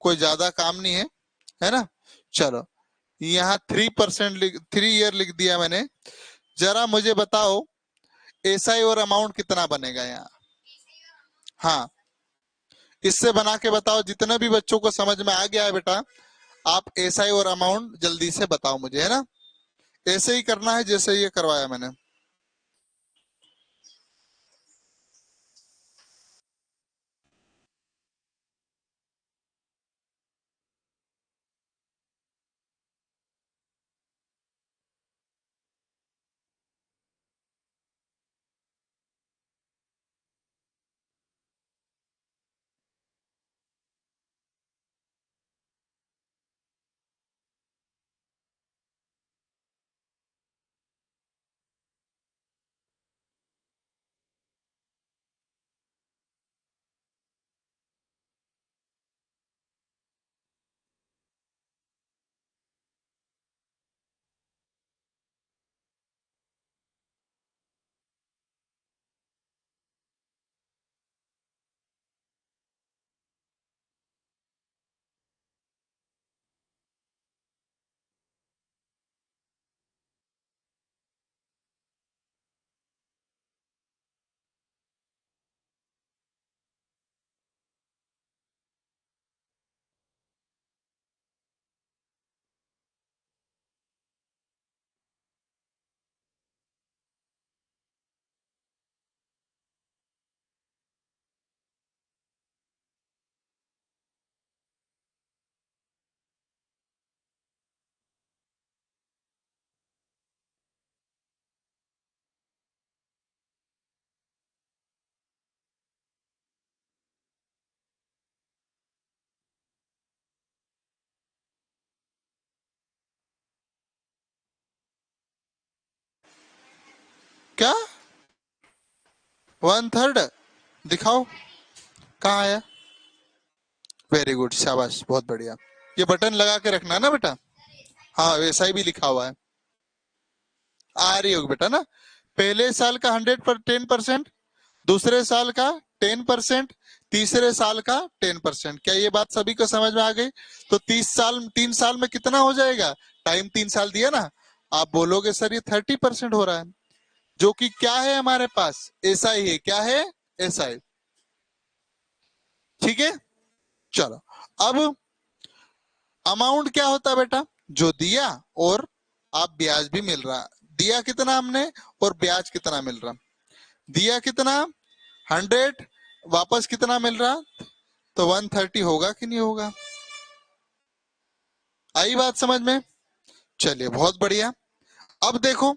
कोई ज्यादा काम नहीं है, है ना। चलो यहाँ 3% 3 ईयर लिख दिया मैंने। जरा मुझे बताओ एसआई और अमाउंट कितना बनेगा यहाँ? हाँ, इससे बना के बताओ, जितने भी बच्चों को समझ में आ गया है बेटा, आप एसआई और अमाउंट जल्दी से बताओ मुझे, है ना। ऐसे ही करना है जैसे ये करवाया मैंने। क्या 1/3 दिखाओ, कहाँ आया? वेरी गुड, शाबाश, बहुत बढ़िया। ये बटन लगा के रखना है ना बेटा। हाँ, वैसा ही भी लिखा हुआ है, आ रही होगी बेटा ना। पहले साल का 10%, दूसरे साल का 10%, तीसरे साल का 10%। क्या ये बात सभी को समझ में आ गई? तो 30 साल, 3 साल में कितना हो जाएगा? टाइम 3 साल दिया ना, आप बोलोगे सर ये 30% हो रहा है, जो कि क्या है हमारे पास? ऐसा ही है। क्या है? ऐसा ही। ठीक है, चलो। अब अमाउंट क्या होता है बेटा? जो दिया और आप ब्याज भी मिल रहा। दिया कितना हमने और ब्याज कितना मिल रहा? दिया कितना? 100, वापस कितना मिल रहा? तो 130 होगा कि नहीं होगा? आई बात समझ में? चलिए, बहुत बढ़िया। अब देखो,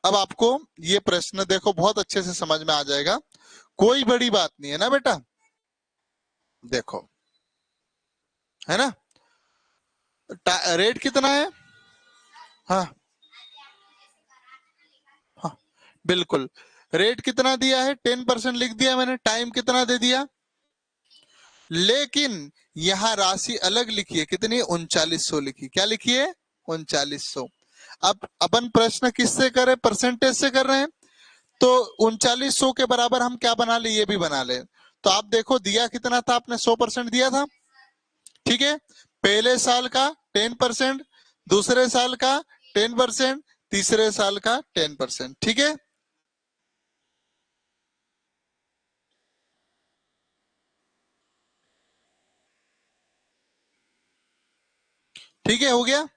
अब आपको ये प्रश्न देखो बहुत अच्छे से समझ में आ जाएगा, कोई बड़ी बात नहीं है ना बेटा। देखो, है ना, रेट कितना है? हाँ, हाँ, बिल्कुल। रेट कितना दिया है? 10% लिख दिया मैंने। टाइम कितना दे दिया? लेकिन यहां राशि अलग लिखी है, कितनी? 3900 लिखी। क्या लिखी है? 3900। अब अपन प्रश्न किससे करें? परसेंटेज से कर रहे हैं, तो 3900 के बराबर हम क्या बना ले? ये भी बना ले। तो आप देखो, दिया कितना था? आपने 100% दिया था, ठीक है। पहले साल का 10%, दूसरे साल का 10%, तीसरे साल का 10%, ठीक है। ठीक है, हो गया।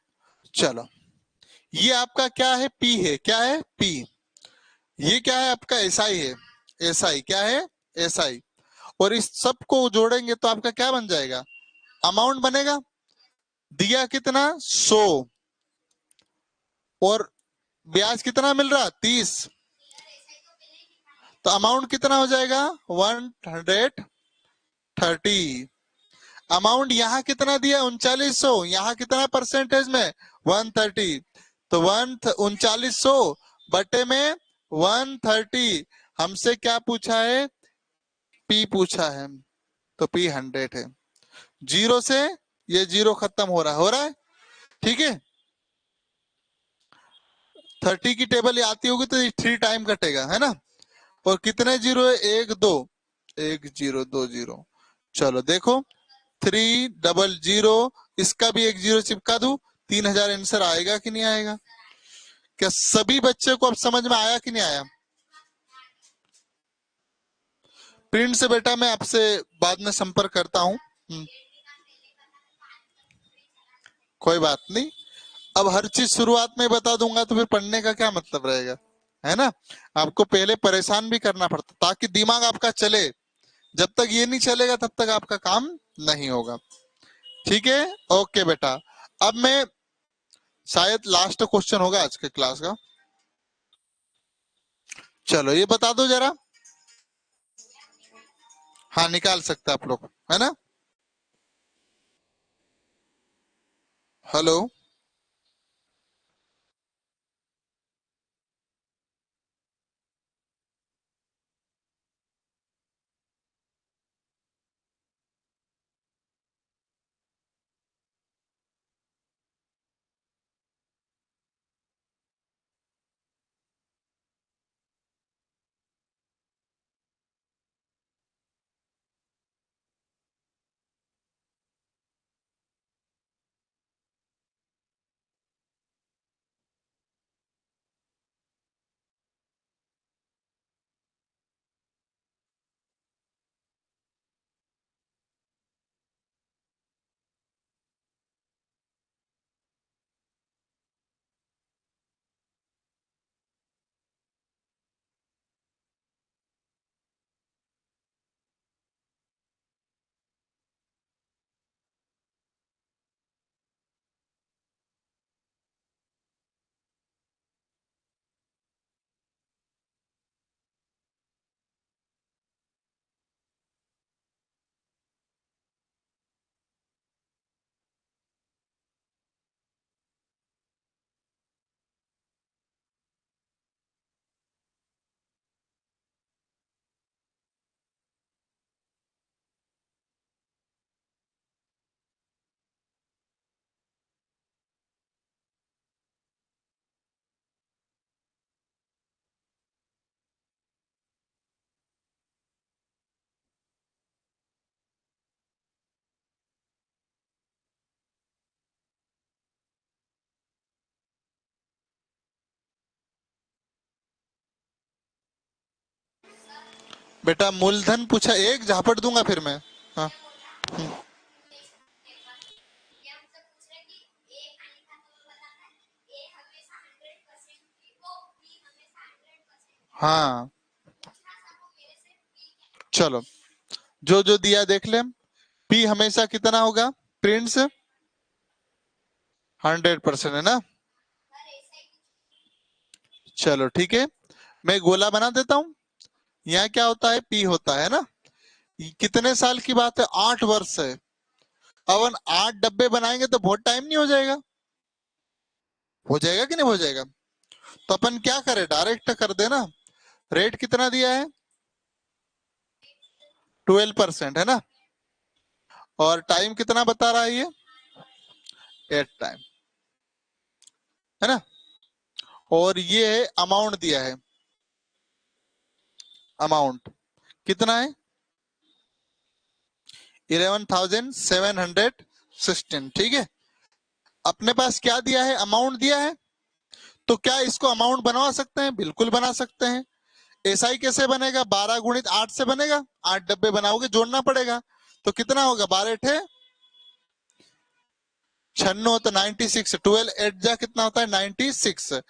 चलो, ये आपका क्या है? पी है। क्या है? पी। ये क्या है आपका? एसआई है। एसआई क्या है? एसआई। और इस सब को जोड़ेंगे तो आपका क्या बन जाएगा? अमाउंट बनेगा। दिया कितना? 100, और ब्याज कितना मिल रहा? 30। तो अमाउंट कितना हो जाएगा? 130। अमाउंट यहाँ कितना दिया? 3900। यहाँ कितना परसेंटेज में? 130। तो 3900 बटे में 130। हमसे क्या पूछा है? पी पूछा है, तो पी 100 है। जीरो से ये जीरो खत्म हो रहा है, हो रहा है, ठीक है। 30 की टेबल आती होगी तो 3 टाइम कटेगा, है ना। और कितने जीरो है? 1 2, 1 0 2 0। चलो देखो, 300, इसका भी 1 0 चिपका दू, 3000 आंसर आएगा कि नहीं आएगा? क्या सभी बच्चे को अब समझ में आया कि नहीं आया? प्रिंट से बेटा मैं आपसे बाद में संपर्क करता हूँ। कोई बात नहीं, अब हर चीज शुरुआत में बता दूंगा तो फिर पढ़ने का क्या मतलब रहेगा, है ना। आपको पहले परेशान भी करना पड़ता ताकि दिमाग आपका चले। जब तक ये नहीं चलेगा तब तक आपका काम नहीं होगा। ठीक है, ओके बेटा। अब मैं, शायद लास्ट क्वेश्चन होगा आज के क्लास का। चलो ये बता दो जरा। हाँ निकाल सकते आप लोग, है ना। हेलो। बेटा मूलधन पूछा, एक झापट दूंगा फिर मैं। हाँ। हाँ चलो, जो जो दिया देख ले। पी हमेशा कितना होगा प्रिंस? 100% है ना। चलो ठीक है, मैं गोला बना देता हूँ। यहाँ क्या होता है, पी होता है ना। ये कितने साल की बात है, 8 वर्ष है। अब अपन 8 डब्बे बनाएंगे तो बहुत टाइम नहीं हो जाएगा? हो जाएगा कि नहीं हो जाएगा? तो अपन क्या करें, डायरेक्ट कर देना। रेट कितना दिया है? 12% है ना। और टाइम कितना बता रहा है ये? 8 टाइम, है ना। और ये अमाउंट दिया है, अमाउंट कितना है? 11,716। ठीक है। अपने पास क्या दिया है, अमाउंट दिया है। तो क्या इसको अमाउंट बनवा सकते हैं? बिल्कुल बना सकते हैं। एसआई कैसे बनेगा, 12 × 8 से बनेगा। 8 डब्बे बनाओगे, जोड़ना पड़ेगा। तो कितना होगा, 12 × 8 96, तो 96। 12 × 8 जा कितना होता है, 96।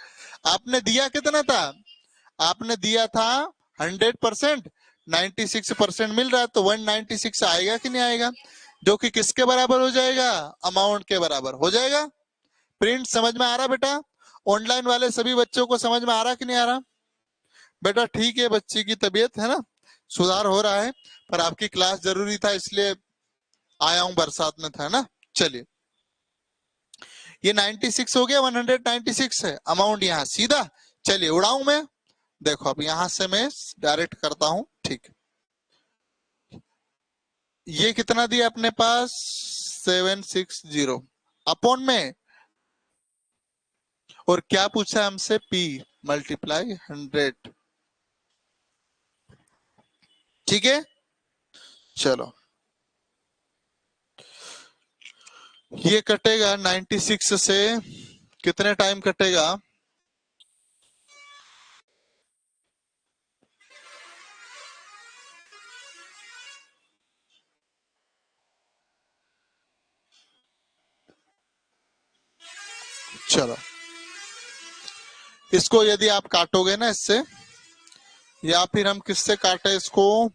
आपने दिया कितना था? आपने दिया था 100%। 96% मिल रहा है, तो 196 आएगा कि नहीं आएगा? जो कि किसके बराबर हो जाएगा, अमाउंट के बराबर हो जाएगा। प्रिंट समझ में आ रहा बेटा? ऑनलाइन वाले सभी बच्चों को समझ में आ रहा कि नहीं आ रहा? बेटा ठीक है, बच्चे की तबीयत है ना, सुधार हो रहा है। पर आपकी क्लास जरूरी था इसलिए आया हूं, बरसात में था ना। चलिए, ये 96 हो गया, 196 है अमाउंट यहाँ सीधा। चलिए उड़ाऊं मैं। देखो अब यहां से मैं डायरेक्ट करता हूं, ठीक। ये कितना दिया अपने पास, 760 अपॉन में। और क्या पूछा है हमसे, पी मल्टीप्लाई 100। ठीक है। चलो, ये कटेगा 96 से, कितने टाइम कटेगा? चलो, इसको यदि आप काटोगे ना इससे, या फिर हम किससे काटे इसको,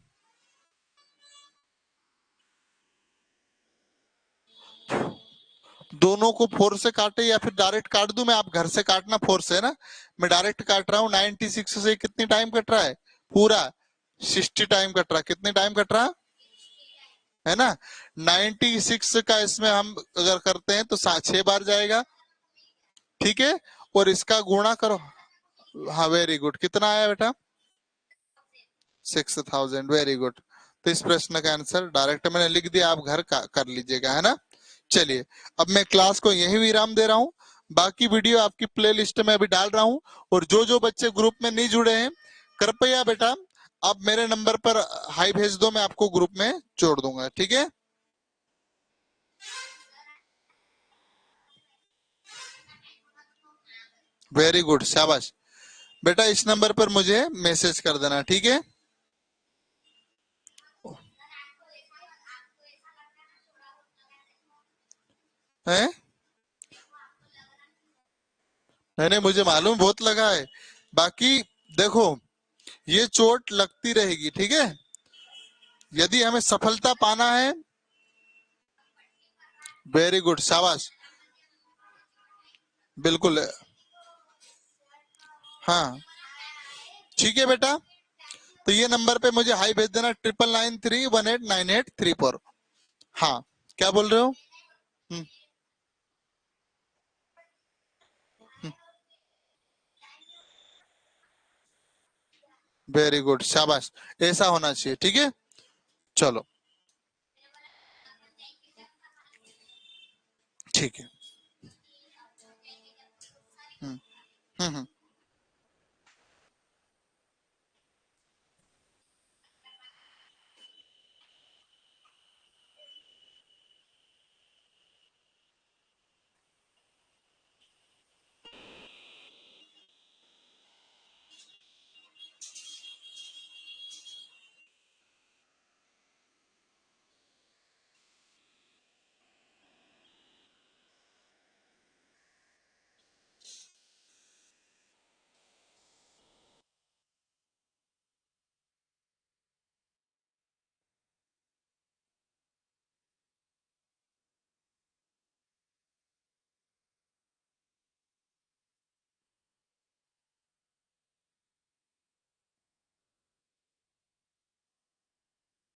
दोनों को 4 से काटे या फिर डायरेक्ट काट दूं मैं, आप घर से काटना 4 से है ना, मैं डायरेक्ट काट रहा हूँ। 96 से कितनी टाइम कट रहा है, पूरा 60 टाइम कट रहा है। कितने टाइम कट रहा है ना, 96 का इसमें हम अगर करते हैं तो 6 बार जाएगा, ठीक है, और इसका गुणा करो। हाँ वेरी गुड, कितना आया बेटा, 6000, वेरी गुड। तो इस प्रश्न का आंसर डायरेक्ट मैंने लिख दिया, आप घर का कर लीजिएगा, है ना। चलिए, अब मैं क्लास को यही विराम दे रहा हूँ, बाकी वीडियो आपकी प्लेलिस्ट में अभी डाल रहा हूँ। और जो जो बच्चे ग्रुप में नहीं जुड़े हैं, कृपया बेटा आप मेरे नंबर पर हाई भेज दो, मैं आपको ग्रुप में जोड़ दूंगा, ठीक है। वेरी गुड, शाबाश बेटा, इस नंबर पर मुझे मैसेज कर देना, ठीक है। हैं? नहीं नहीं, मुझे मालूम बहुत लगा है, बाकी देखो ये चोट लगती रहेगी, ठीक है। यदि हमें सफलता पाना है, वेरी गुड, शाबाश, बिल्कुल, हाँ ठीक है बेटा। तो ये नंबर पे मुझे हाई भेज देना, 9993189834। हाँ, क्या बोल रहे हो। हम्म, वेरी गुड, शाबाश, ऐसा होना चाहिए, ठीक है। चलो, ठीक है। हम्म हम्म हम्म।